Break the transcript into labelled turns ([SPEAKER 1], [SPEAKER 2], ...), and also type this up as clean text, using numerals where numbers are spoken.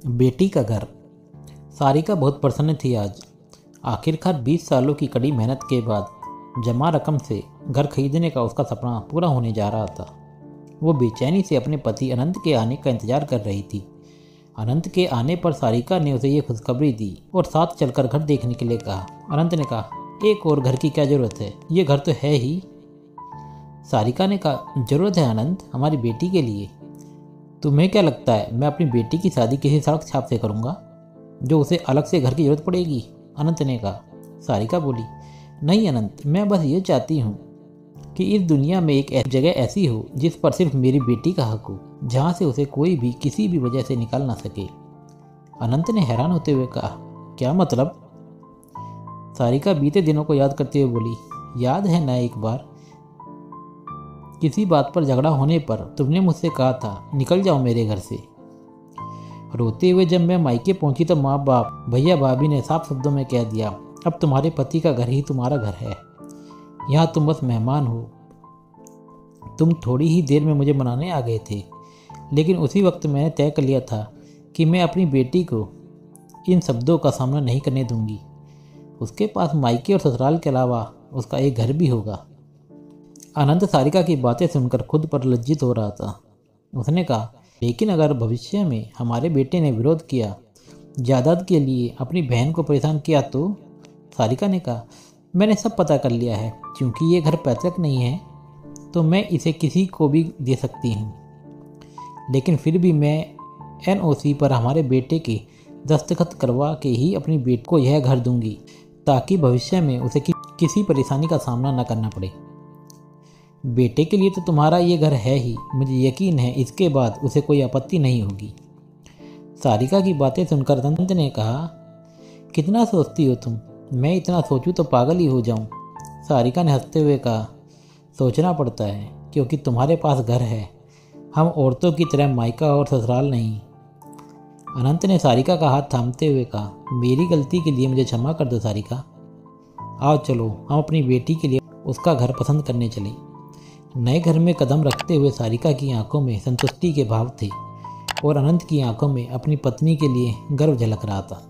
[SPEAKER 1] बेटी का घर। सारिका बहुत प्रसन्न थी आज। आखिरकार 20 सालों की कड़ी मेहनत के बाद जमा रकम से घर खरीदने का उसका सपना पूरा होने जा रहा था। वो बेचैनी से अपने पति अनंत के आने का इंतजार कर रही थी। अनंत के आने पर सारिका ने उसे ये खुशखबरी दी और साथ चलकर घर देखने के लिए कहा। अनंत ने कहा, एक और घर की क्या जरूरत है, ये घर तो है ही। सारिका ने कहा, जरूरत है अनंत, हमारी बेटी के लिए। तुम्हें क्या लगता है मैं अपनी बेटी की शादी किसी सड़क छाप से करूँगा जो उसे अलग से घर की जरूरत पड़ेगी? अनंत ने कहा। सारिका बोली, नहीं अनंत, मैं बस ये चाहती हूँ कि इस दुनिया में एक जगह ऐसी हो जिस पर सिर्फ मेरी बेटी का हक हो, जहाँ से उसे कोई भी किसी भी वजह से निकाल ना सके। अनंत ने हैरान होते हुए कहा, क्या मतलब? सारिका बीते दिनों को याद करते हुए बोली, याद है ना एक बार किसी बात पर झगड़ा होने पर तुमने मुझसे कहा था निकल जाओ मेरे घर से। रोते हुए जब मैं मायके पहुंची तो माँ बाप भैया भाभी ने साफ शब्दों में कह दिया, अब तुम्हारे पति का घर ही तुम्हारा घर है, यहाँ तुम बस मेहमान हो। तुम थोड़ी ही देर में मुझे मनाने आ गए थे, लेकिन उसी वक्त मैंने तय कर लिया था कि मैं अपनी बेटी को इन शब्दों का सामना नहीं करने दूंगी। उसके पास मायके और ससुराल के अलावा उसका एक घर भी होगा। अनंत सारिका की बातें सुनकर खुद पर लज्जित हो रहा था। उसने कहा, लेकिन अगर भविष्य में हमारे बेटे ने विरोध किया, जायदाद के लिए अपनी बहन को परेशान किया तो? सारिका ने कहा, मैंने सब पता कर लिया है। क्योंकि ये घर पैतृक नहीं है तो मैं इसे किसी को भी दे सकती हूँ, लेकिन फिर भी मैं NOC पर हमारे बेटे के दस्तखत करवा के ही अपनी बेटी को यह घर दूंगी, ताकि भविष्य में उसे किसी परेशानी का सामना न करना पड़े। बेटे के लिए तो तुम्हारा ये घर है ही, मुझे यकीन है इसके बाद उसे कोई आपत्ति नहीं होगी। सारिका की बातें सुनकर अनंत ने कहा, कितना सोचती हो तुम? मैं इतना सोचूं तो पागल ही हो जाऊं। सारिका ने हंसते हुए कहा, सोचना पड़ता है क्योंकि तुम्हारे पास घर है, हम औरतों की तरह मायका और ससुराल नहीं। अनंत ने सारिका का हाथ थामते हुए कहा, मेरी गलती के लिए मुझे क्षमा कर दो सारिका। आओ चलो हम अपनी बेटी के लिए उसका घर पसंद करने चले। नए घर में कदम रखते हुए सारिका की आंखों में संतुष्टि के भाव थे और अनंत की आंखों में अपनी पत्नी के लिए गर्व झलक रहा था।